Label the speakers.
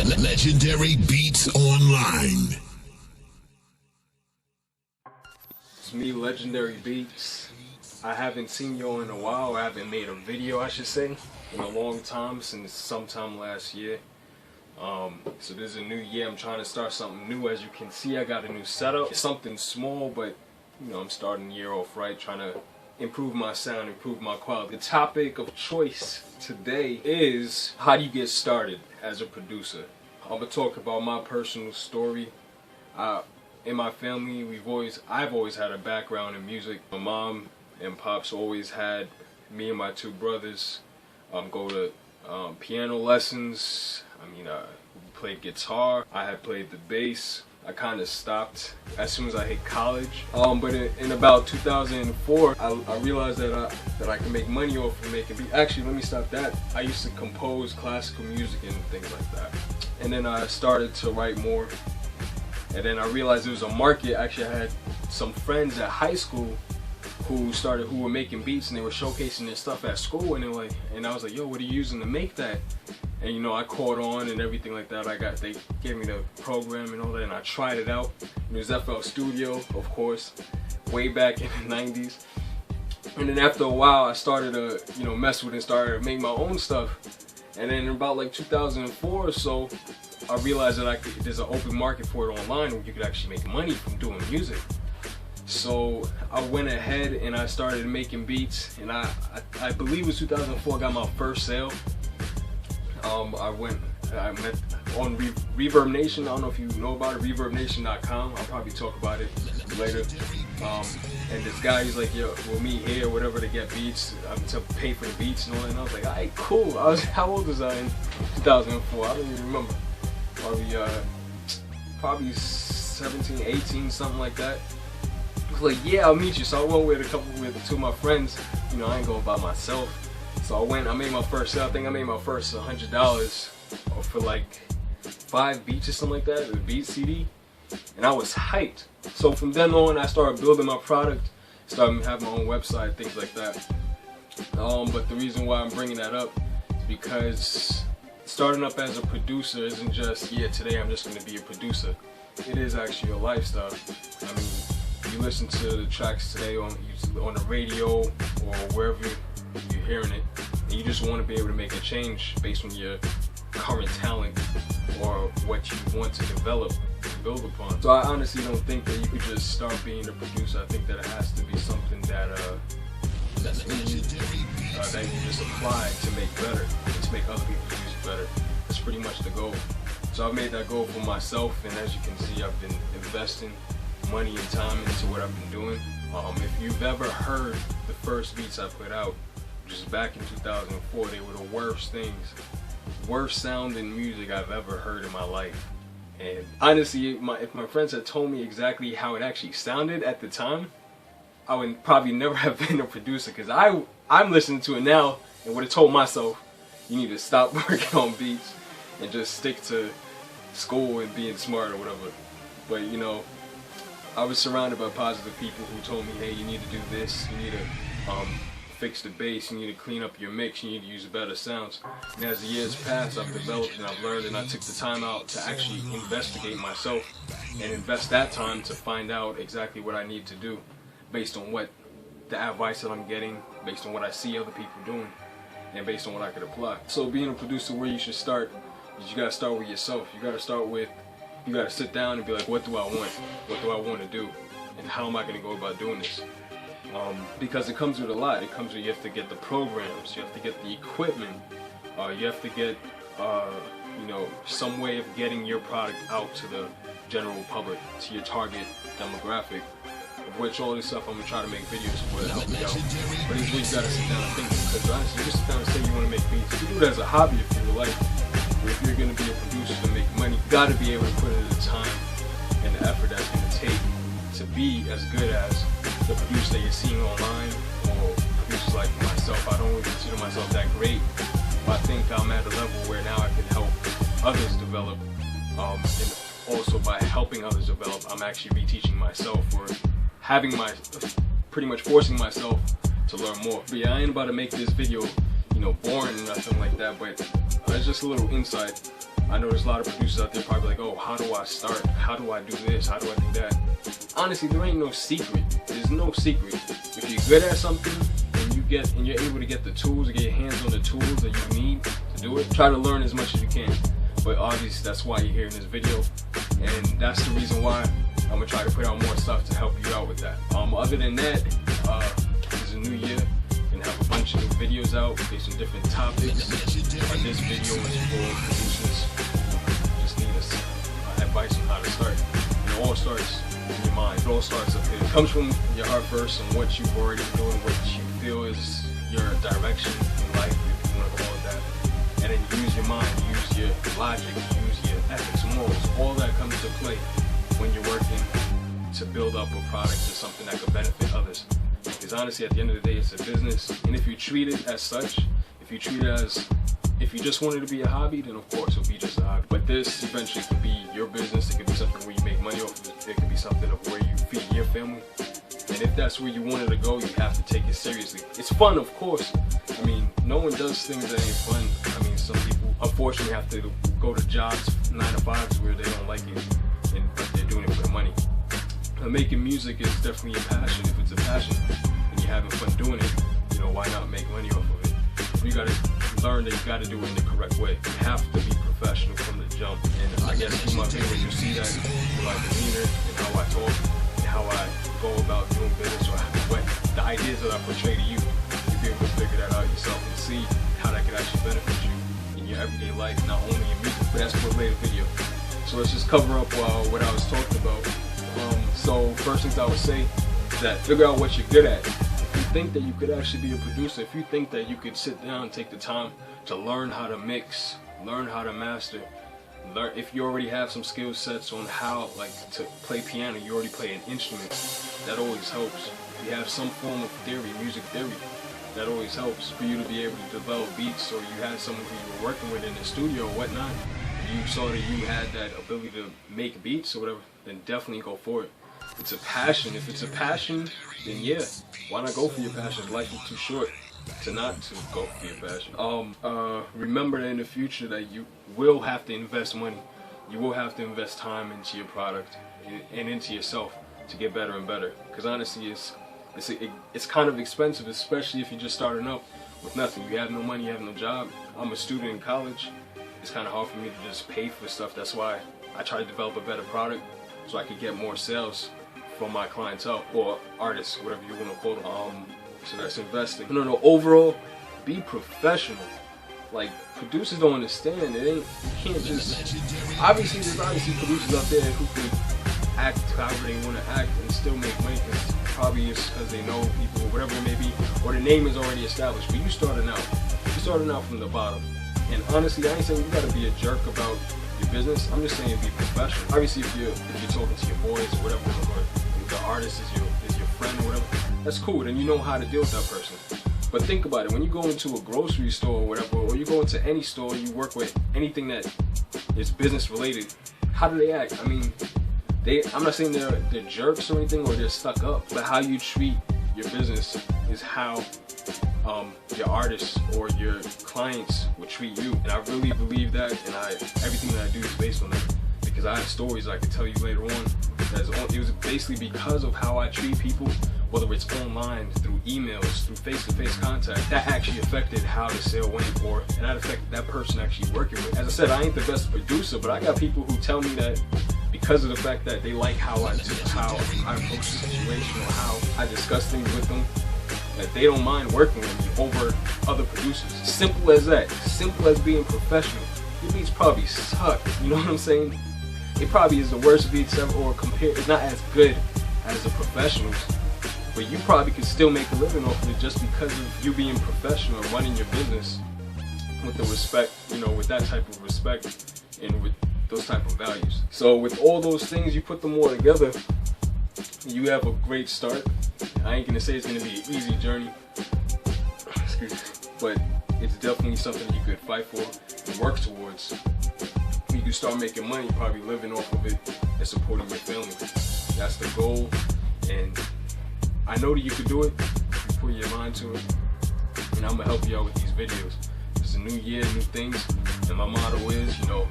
Speaker 1: LegendaryBeatz Online.
Speaker 2: It's me, LegendaryBeatz. I haven't seen y'all in a while. I haven't made a video, I should say, in a long time, since sometime last year. So this is a new year. I'm trying to start something new. As you can see, I got a new setup. It's something small, but you know, I'm starting the year off right, trying to improve my sound, improve my quality. The topic of choice today is how do you get started as a producer. I'm gonna talk about my personal story. In my family, I've always had a background in music. My mom and pops always had me and my two brothers go to piano lessons. We played guitar. I had played the bass. I kind of stopped as soon as I hit college. But in about 2004, I realized that I can make money off of making beats. Actually, let me stop that. I used to compose classical music and things like that. And then I started to write more. And then I realized there was a market. Actually, I had some friends at high school who were making beats, and they were showcasing their stuff at school. And I was like, yo, what are you using to make that? And you know, I caught on and everything like that. They gave me the program and all that, and I tried it out. It was FL Studio, of course, way back in the 90s. And then after a while, I started to mess with it and started to make my own stuff. And then in about like 2004 or so, I realized that there's an open market for it online where you could actually make money from doing music. So I went ahead and I started making beats, and I believe it was 2004 I got my first sale. I met on Reverb Nation. I don't know if you know about it, ReverbNation.com. I'll probably talk about it later. And this guy, he's like, yo, we'll meet here, whatever, to get beats, to pay for the beats and all that. And I was like, alright, cool. How old was I in 2004? I don't even remember. Probably 17, 18, something like that. I was like, yeah, I'll meet you. So I went with two of my friends. You know, I ain't going by myself. So I made my first sale. I think I made my first $100 for like 5 beats or something like that, the beat CD. And I was hyped. So from then on, I started building my product, started having my own website, things like that. But the reason why I'm bringing that up is because starting up as a producer isn't just, yeah, today I'm just going to be a producer. It is actually a lifestyle. I mean, you listen to the tracks today on the radio or wherever you're hearing it, and you just want to be able to make a change based on your current talent or what you want to develop and build upon. So I honestly don't think that you could just start being a producer. I think that it has to be something that you just apply to make better, and to make other people's music better. That's pretty much the goal. So I've made that goal for myself, and as you can see, I've been investing money and time into what I've been doing. If you've ever heard the first beats I put out, which is back in 2004, they were the worst sounding music I've ever heard in my life. And honestly, if my friends had told me exactly how it actually sounded at the time, I would probably never have been a producer, because I'm listening to it now and would have told myself, you need to stop working on beats and just stick to school and being smart or whatever. But you know, I was surrounded by positive people who told me, hey, you need to do this, you need to fix the bass, you need to clean up your mix, you need to use better sounds. And as the years passed, I've developed and I've learned, and I took the time out to actually investigate myself and invest that time to find out exactly what I need to do based on what the advice that I'm getting, based on what I see other people doing, and based on what I could apply. So being a producer, where you should start is you gotta start with yourself. You gotta sit down and be like, what do I want? What do I want to do? And how am I gonna go about doing this? Because it comes with a lot. It comes with, you have to get the programs, you have to get the equipment, you have to get some way of getting your product out to the general public, to your target demographic, of which all this stuff I'm gonna try to make videos for to help you out. But it's just, you gotta sit down and think, because honestly, you just sit down and say you want to make beats. You do it as a hobby if you like. But if you're gonna be a producer to make money, you gotta be able to put in the time and the effort that's gonna take to be as good as the producer that you're seeing online, or producers like myself. I don't really consider myself that great, but I think I'm at a level where now I can help others develop, and also by helping others develop, I'm actually reteaching myself, or pretty much forcing myself to learn more. But yeah, I ain't about to make this video, boring or nothing like that, but it's just a little insight I know there's a lot of producers out there probably like, oh, how do I start? How do I do this? How do I do that? Honestly, there ain't no secret. There's no secret. If you're good at something and you're able to get the tools, to get your hands on the tools that you need to do it, try to learn as much as you can. But obviously, that's why you're here in this video, and that's the reason why I'm gonna try to put out more stuff to help you out with that. Other than that, it's a new year. Gonna have a bunch of new videos out based on different topics. This video is for producers who just need advice on how to start. It all starts in your mind. It all starts up here. It comes from your heart first and what you've already doing, what you feel is your direction in life, if you want to call it that. And then you use your mind, use your logic, use your ethics, morals. All that comes to play when you're working to build up a product or something that could benefit others. Because honestly, at the end of the day, it's a business. And if you treat it as such, if you treat it as, if you just want it to be a hobby, then of course it'll be just a hobby. But this eventually could be your business. It could be something where you make money off of it. It could be something of where you feed your family. And if that's where you want it to go, you have to take it seriously. It's fun, of course. I mean, no one does things that ain't fun. I mean, some people unfortunately have to go to jobs, 9 to 5s, where they don't like it, but they're doing it for the money. But making music is definitely a passion. If it's a passion and you're having fun doing it, you know, why not make money off of it? You gotta learn that you gotta do it in the correct way. You have to be professional from the jump. And I guess through my videos, you see that in my demeanor and how I talk and how I go about doing business, or what the ideas that I portray to you. You'll be able to figure that out yourself and see how that could actually benefit you in your everyday life, not only in music. But that's for a later video. So let's just cover up what I was talking about. So first things I would say is that figure out what you're good at. If you think that you could actually be a producer, if you think that you could sit down and take the time to learn how to mix, learn how to master, if you already have some skill sets on how, like, to play piano, you already play an instrument, that always helps. If you have some form of theory, music theory, that always helps for you to be able to develop beats, or you had someone who you were working with in the studio or whatnot, you saw that you had that ability to make beats or whatever, then definitely go for it. It's a passion. If it's a passion, then yeah, why not go for your passion? Life is too short to not to go for your passion. Remember that in the future that you will have to invest money. You will have to invest time into your product and into yourself to get better and better. Because honestly, it's kind of expensive, especially if you're just starting up with nothing. You have no money, you have no job. I'm a student in college. It's kind of hard for me to just pay for stuff. That's why I try to develop a better product so I could get more sales from my clientele, or artists, whatever you want to call them. So that's investing. No, overall, be professional. Like, producers don't understand. It ain't, you can't just, obviously there's producers out there who can act however they want to act and still make money, because probably it's because they know people or whatever it may be, or the name is already established. But you're starting out from the bottom. And honestly, I ain't saying you gotta be a jerk about your business. I'm just saying be professional. Obviously, if you're talking to your boys or whatever, or the artist is your friend or whatever, that's cool. Then you know how to deal with that person. But think about it. When you go into a grocery store or whatever, or you go into any store, you work with anything that is business related. How do they act? I mean, I'm not saying they're jerks or anything, or they're stuck up. But how you treat your business is how your artists or your clients will treat you. And I really believe that, and everything that I do is based on that, because I have stories I could tell you later on. It was basically because of how I treat people, whether it's online, through emails, through face-to-face contact, that actually affected how the sale went, and that affected that person actually working with. As I said, I ain't the best producer, but I got people who tell me that because of the fact that they like how I approach the situation, or how I discuss things with them, that they don't mind working with me over other producers. Simple as that. Simple as being professional. Your beats probably suck, you know what I'm saying? It probably is the worst beats ever, or it's not as good as the professionals, but you probably could still make a living off of it just because of you being professional and running your business with the respect, you know, with that type of respect and with those type of values. So with all those things, you put them all together, you have a great start. I ain't gonna say it's gonna be an easy journey, excuse me, but it's definitely something you could fight for and work towards. You can start making money, probably living off of it and supporting your family. That's the goal, and I know that you can do it if you put your mind to it. And I'm gonna help you out with these videos. It's a new year, new things, and my motto is, you know,